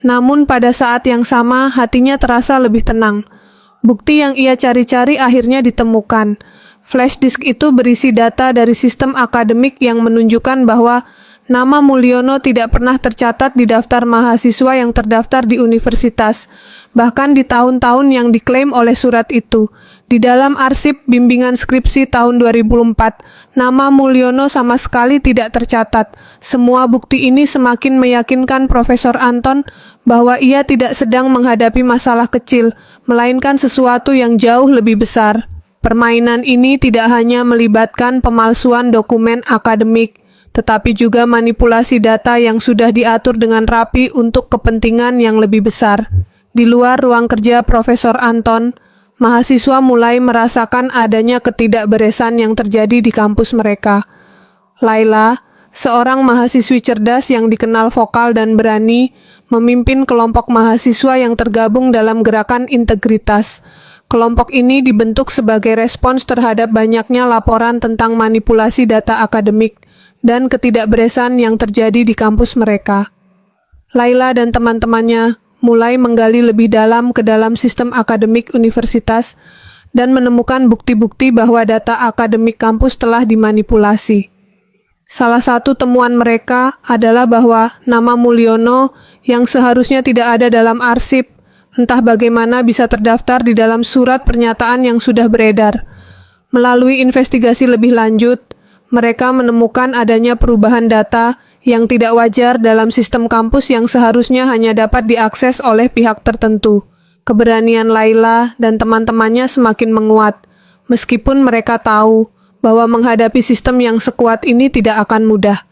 Namun pada saat yang sama hatinya terasa lebih tenang. Bukti yang ia cari-cari akhirnya ditemukan. Flash disk itu berisi data dari sistem akademik yang menunjukkan bahwa nama Mulyono tidak pernah tercatat di daftar mahasiswa yang terdaftar di universitas, bahkan di tahun-tahun yang diklaim oleh surat itu. Di dalam arsip bimbingan skripsi tahun 2004, nama Mulyono sama sekali tidak tercatat. Semua bukti ini semakin meyakinkan Profesor Anton bahwa ia tidak sedang menghadapi masalah kecil, melainkan sesuatu yang jauh lebih besar. Permainan ini tidak hanya melibatkan pemalsuan dokumen akademik, tetapi juga manipulasi data yang sudah diatur dengan rapi untuk kepentingan yang lebih besar. Di luar ruang kerja Profesor Anton, mahasiswa mulai merasakan adanya ketidakberesan yang terjadi di kampus mereka. Laila, seorang mahasiswi cerdas yang dikenal vokal dan berani, memimpin kelompok mahasiswa yang tergabung dalam gerakan integritas. Kelompok ini dibentuk sebagai respons terhadap banyaknya laporan tentang manipulasi data akademik dan ketidakberesan yang terjadi di kampus mereka. Laila dan teman-temannya mulai menggali lebih dalam ke dalam sistem akademik universitas dan menemukan bukti-bukti bahwa data akademik kampus telah dimanipulasi. Salah satu temuan mereka adalah bahwa nama Mulyono yang seharusnya tidak ada dalam arsip, entah bagaimana bisa terdaftar di dalam surat pernyataan yang sudah beredar. Melalui investigasi lebih lanjut, mereka menemukan adanya perubahan data yang tidak wajar dalam sistem kampus yang seharusnya hanya dapat diakses oleh pihak tertentu. Keberanian Laila dan teman-temannya semakin menguat, meskipun mereka tahu bahwa menghadapi sistem yang sekuat ini tidak akan mudah.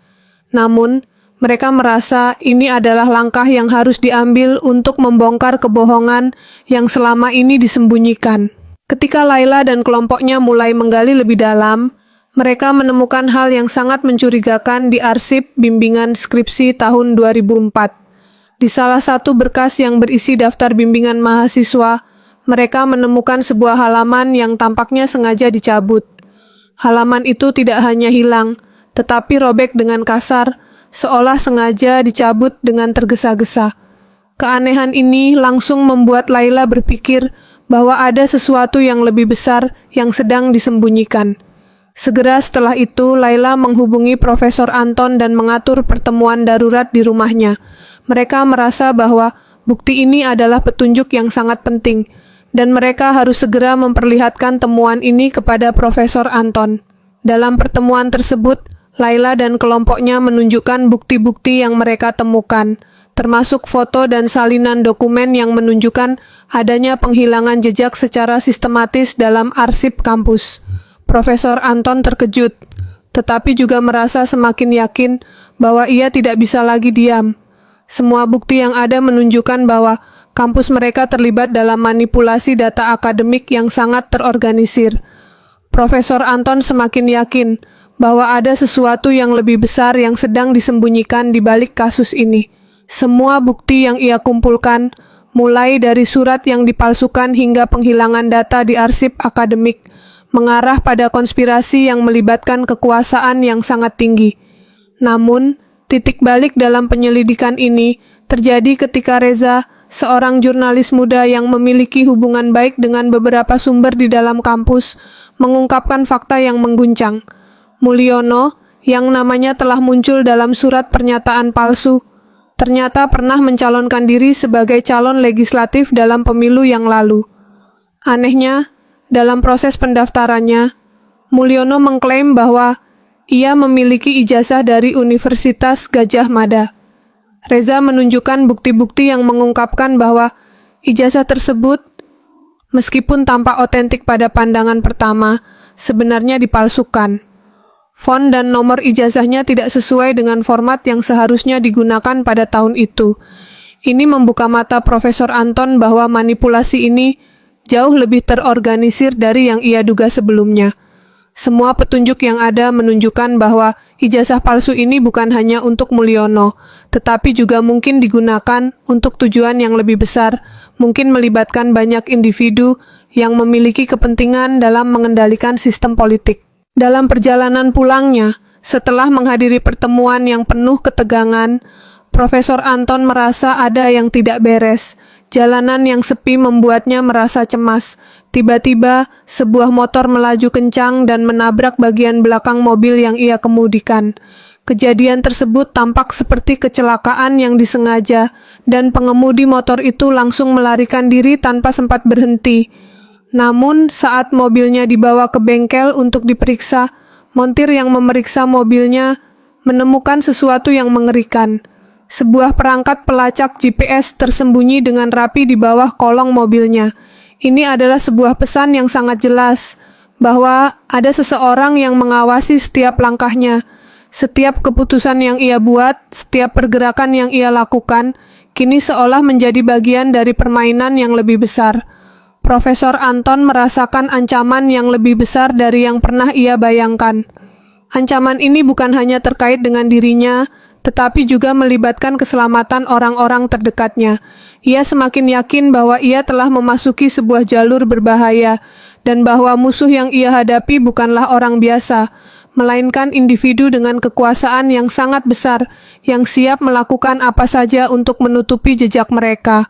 Namun, mereka merasa ini adalah langkah yang harus diambil untuk membongkar kebohongan yang selama ini disembunyikan. Ketika Laila dan kelompoknya mulai menggali lebih dalam, mereka menemukan hal yang sangat mencurigakan di arsip bimbingan skripsi tahun 2004. Di salah satu berkas yang berisi daftar bimbingan mahasiswa, mereka menemukan sebuah halaman yang tampaknya sengaja dicabut. Halaman itu tidak hanya hilang, tetapi robek dengan kasar, seolah sengaja dicabut dengan tergesa-gesa. Keanehan ini langsung membuat Laila berpikir bahwa ada sesuatu yang lebih besar yang sedang disembunyikan. Segera setelah itu, Laila menghubungi Profesor Anton dan mengatur pertemuan darurat di rumahnya. Mereka merasa bahwa bukti ini adalah petunjuk yang sangat penting, dan mereka harus segera memperlihatkan temuan ini kepada Profesor Anton. Dalam pertemuan tersebut, Laila dan kelompoknya menunjukkan bukti-bukti yang mereka temukan, termasuk foto dan salinan dokumen yang menunjukkan adanya penghilangan jejak secara sistematis dalam arsip kampus. Profesor Anton terkejut, tetapi juga merasa semakin yakin bahwa ia tidak bisa lagi diam. Semua bukti yang ada menunjukkan bahwa kampus mereka terlibat dalam manipulasi data akademik yang sangat terorganisir. Profesor Anton semakin yakin bahwa ada sesuatu yang lebih besar yang sedang disembunyikan di balik kasus ini. Semua bukti yang ia kumpulkan, mulai dari surat yang dipalsukan hingga penghilangan data di arsip akademik, mengarah pada konspirasi yang melibatkan kekuasaan yang sangat tinggi. Namun, titik balik dalam penyelidikan ini terjadi ketika Reza, seorang jurnalis muda yang memiliki hubungan baik dengan beberapa sumber di dalam kampus, mengungkapkan fakta yang mengguncang. Mulyono, yang namanya telah muncul dalam surat pernyataan palsu, ternyata pernah mencalonkan diri sebagai calon legislatif dalam pemilu yang lalu. Anehnya, dalam proses pendaftarannya, Mulyono mengklaim bahwa ia memiliki ijazah dari Universitas Gadjah Mada. Reza menunjukkan bukti-bukti yang mengungkapkan bahwa ijazah tersebut, meskipun tampak otentik pada pandangan pertama, sebenarnya dipalsukan. Font dan nomor ijazahnya tidak sesuai dengan format yang seharusnya digunakan pada tahun itu. Ini membuka mata Profesor Anton bahwa manipulasi ini jauh lebih terorganisir dari yang ia duga sebelumnya. Semua petunjuk yang ada menunjukkan bahwa ijazah palsu ini bukan hanya untuk Mulyono, tetapi juga mungkin digunakan untuk tujuan yang lebih besar, mungkin melibatkan banyak individu yang memiliki kepentingan dalam mengendalikan sistem politik. Dalam perjalanan pulangnya, setelah menghadiri pertemuan yang penuh ketegangan, Profesor Anton merasa ada yang tidak beres. Jalanan yang sepi membuatnya merasa cemas. Tiba-tiba, sebuah motor melaju kencang dan menabrak bagian belakang mobil yang ia kemudikan. Kejadian tersebut tampak seperti kecelakaan yang disengaja, dan pengemudi motor itu langsung melarikan diri tanpa sempat berhenti. Namun, saat mobilnya dibawa ke bengkel untuk diperiksa, montir yang memeriksa mobilnya menemukan sesuatu yang mengerikan. Sebuah perangkat pelacak GPS tersembunyi dengan rapi di bawah kolong mobilnya. Ini adalah sebuah pesan yang sangat jelas, bahwa ada seseorang yang mengawasi setiap langkahnya. Setiap keputusan yang ia buat, setiap pergerakan yang ia lakukan, kini seolah menjadi bagian dari permainan yang lebih besar. Profesor Anton merasakan ancaman yang lebih besar dari yang pernah ia bayangkan. Ancaman ini bukan hanya terkait dengan dirinya, tetapi juga melibatkan keselamatan orang-orang terdekatnya. Ia semakin yakin bahwa ia telah memasuki sebuah jalur berbahaya, dan bahwa musuh yang ia hadapi bukanlah orang biasa, melainkan individu dengan kekuasaan yang sangat besar, yang siap melakukan apa saja untuk menutupi jejak mereka.